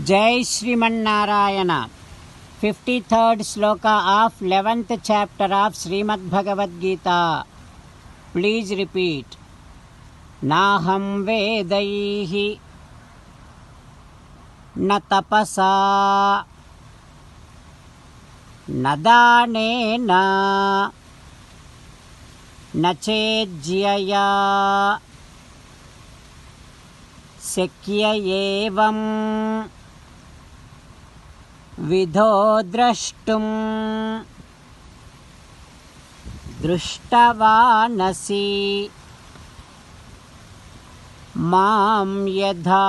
Jai Sriman-Narayana. 53rd sloka of 11th chapter of Srimad Bhagavad Gita. Please repeat. Naham vedaihi na tapasa na danena na chejyaya शक्य एवं विधो द्रष्टुं दृष्टवानसि मां यथा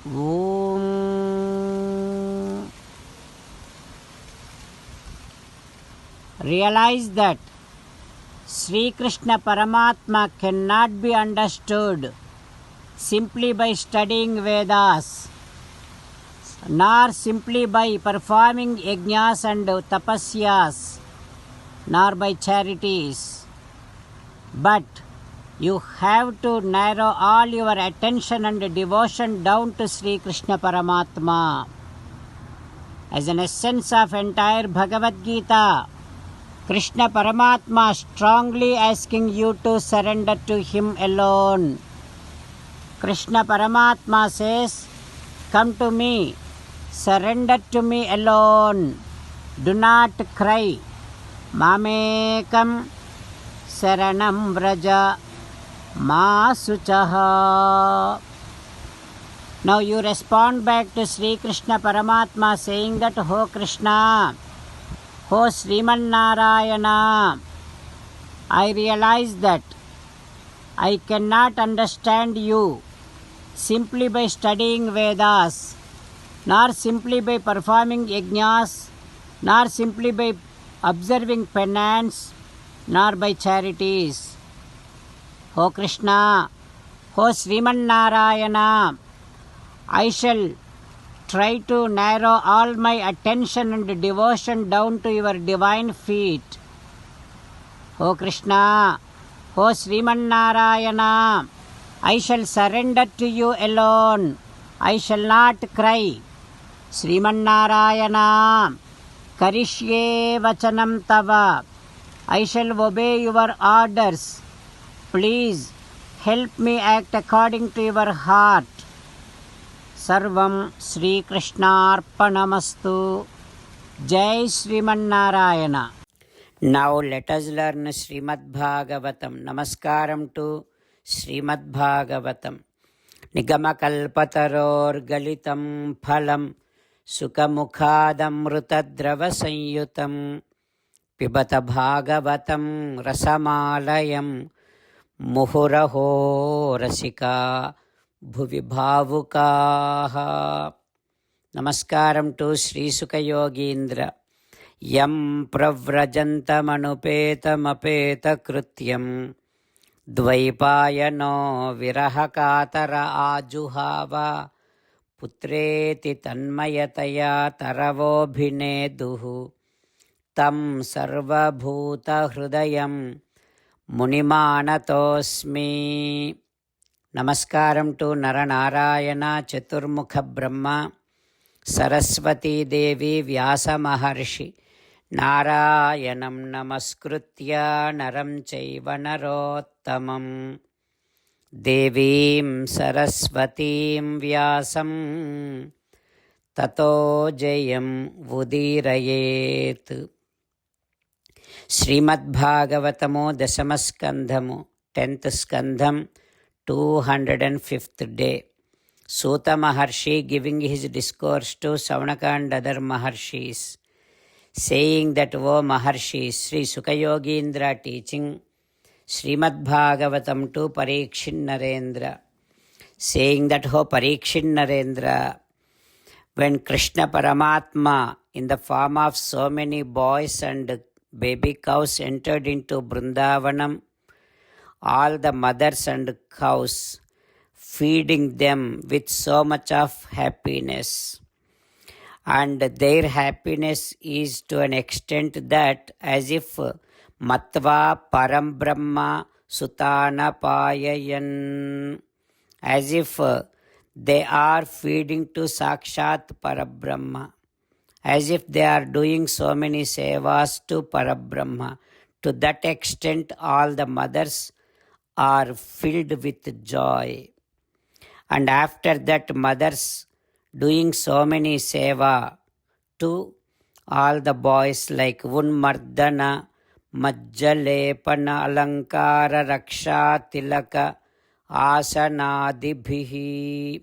ॐ Realize that Sri Krishna Paramatma cannot be understood simply by studying Vedas, nor simply by performing yajnas and tapasyas, nor by charities. But you have to narrow all your attention and devotion down to Sri Krishna Paramatma. As an essence of entire Bhagavad Gita, Krishna Paramatma strongly asking you to surrender to Him alone. Krishna Paramatma says, "Come to me, surrender to me alone. Do not cry. Mamekam saranam vraja ma suchaha." Now you respond back to Sri Krishna Paramatma saying that, "Oh Krishna, O Sriman Narayana, I realize that I cannot understand you simply by studying Vedas, nor simply by performing yajnas, nor simply by observing penance, nor by charities. O Krishna, O Sriman Narayana, I shall try to narrow all my attention and devotion down to your divine feet. O Krishna, O Sriman Narayana, I shall surrender to you alone. I shall not cry. Sriman Narayana, Karishye Vachanam Tava. I shall obey your orders. Please help me act according to your heart. Sarvam Sri Krishnarpanamastu. Jai Sriman Narayana. Now let us learn Srimad Bhagavatam. Namaskaram to Srimad Bhagavatam. Nigamakalpataror galitam phalam sukamukhadamrutadrava sanyutam pibata bhagavatam rasamalayam muhuraho rasika bhuvi bhavukaha. Namaskaram to Sri Sukha Yogindra. Yam pravrajantamanupeta krutyam dvaipayano virahakatara ajuhava putreti tanmayataya taravobhineduhu tam sarvabhuta hrudayam munimanatosmi. Namaskaram to Naranarayana Chaturmukha Brahma Saraswati Devi Vyasa Maharshi Narayanam Namaskritya Naram Chaiva Narottamam Devim Saraswatim Vyasam Tato Jayam Vudirayet. Srimad Bhagavatamo Dasamaskandhamo 10th Skandham 205th day. Suta Maharshi giving his discourse to Saunaka and other Maharshis, saying that, O Maharshi, Sri Sukha Yogindra teaching Srimad Bhagavatam to Parikshin Narendra, saying that, O Parikshin Narendra, when Krishna Paramatma in the form of so many boys and baby cows entered into Vrindavanam, all the mothers and cows feeding them with so much of happiness. And their happiness is to an extent that as if Matva Param Brahma Sutana Payayan, as if they are feeding to Sakshat Parabrahma, as if they are doing so many sevas to Parabrahma. To that extent, all the mothers are filled with joy. And after that, mothers doing so many seva to all the boys like Unmardana, Majjalepana, Alankara, Raksha, Tilaka, Asanadibhihi.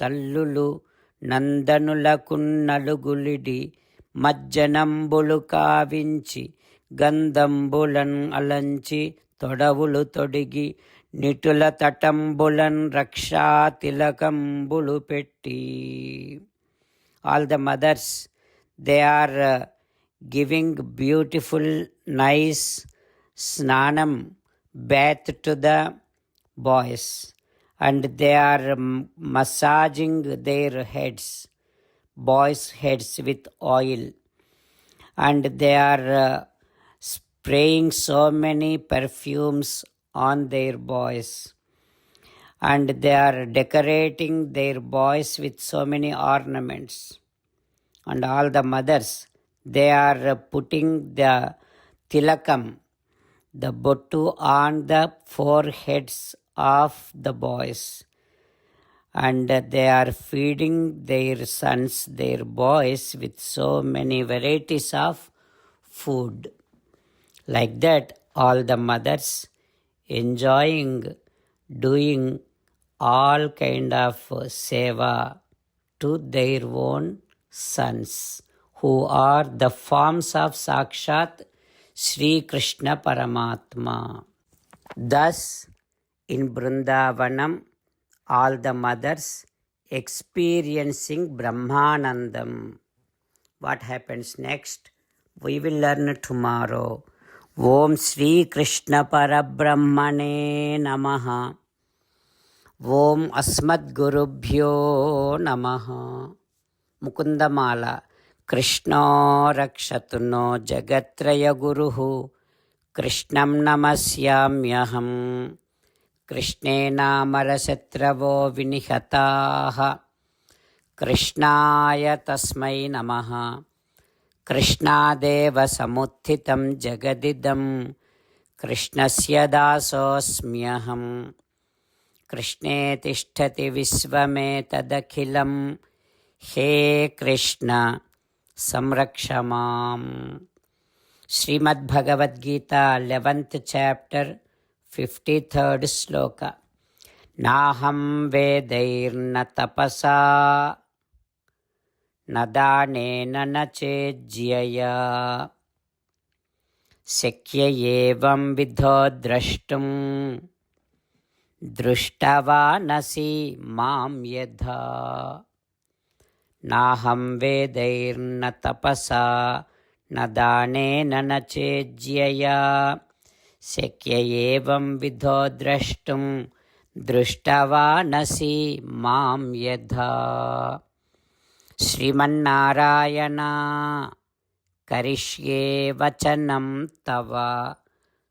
తల్లులు నందనులకున్నలుగులిడి మజ్జనంబులు కావించి గంధంబులన్ అలంచి తొడవులు తొడిగి నిటుల తటంబులన్ రక్షా తిలకంబులు పెట్టి. All the mothers, they are giving beautiful, nice snanam, bath to the boys. And they are massaging their heads, boys' heads with oil. And they are spraying so many perfumes on their boys. And they are decorating their boys with so many ornaments. And all the mothers, they are putting the tilakam, the bottu, on the foreheads of the boys, and they are feeding their sons, their boys, with so many varieties of food. Like that, all the mothers enjoying doing all kind of seva to their own sons, who are the forms of Sakshat Sri Krishna Paramatma. Thus, in Vrindavanam, all the mothers experiencing Brahmanandam. What happens next? We will learn tomorrow. Om Sri Krishna Parabrahmane Namaha. Om Asmad Gurubhyo Namaha. Mukundamala. Krishna Rakshatuno Jagatraya Guruhu. Krishnam Namasyamyaham. कृष्णेनामरशत्रवो विनिहताः कृष्णाय तस्मै नमः. कृष्णादेव समुत्थितं जगदिदं कृष्णस्य दासोऽस्म्यहं. कृष्णे तिष्ठति विश्वमेतदखिलं. हे कृष्ण संरक्ष माम्. Shrimad Bhagavad Gita 11th chapter 53rd shloka. नाहं वेदैर्न तपसा न दानेन न चेज्यया शक्य एवं विधो द्रष्टुं दृष्टवानसि मां यथा. नाहं वेदैर्न तपसा न दानेन न चेज्यया शक्य एवं विधो द्रष्टुं दृष्टवानसि मां यथा. श्रीमन्नारायण करिष्ये वचनं तव.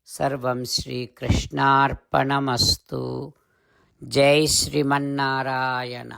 सर्वं श्रीकृष्णार्पणमस्तु. जय श्रीमन्नारायण.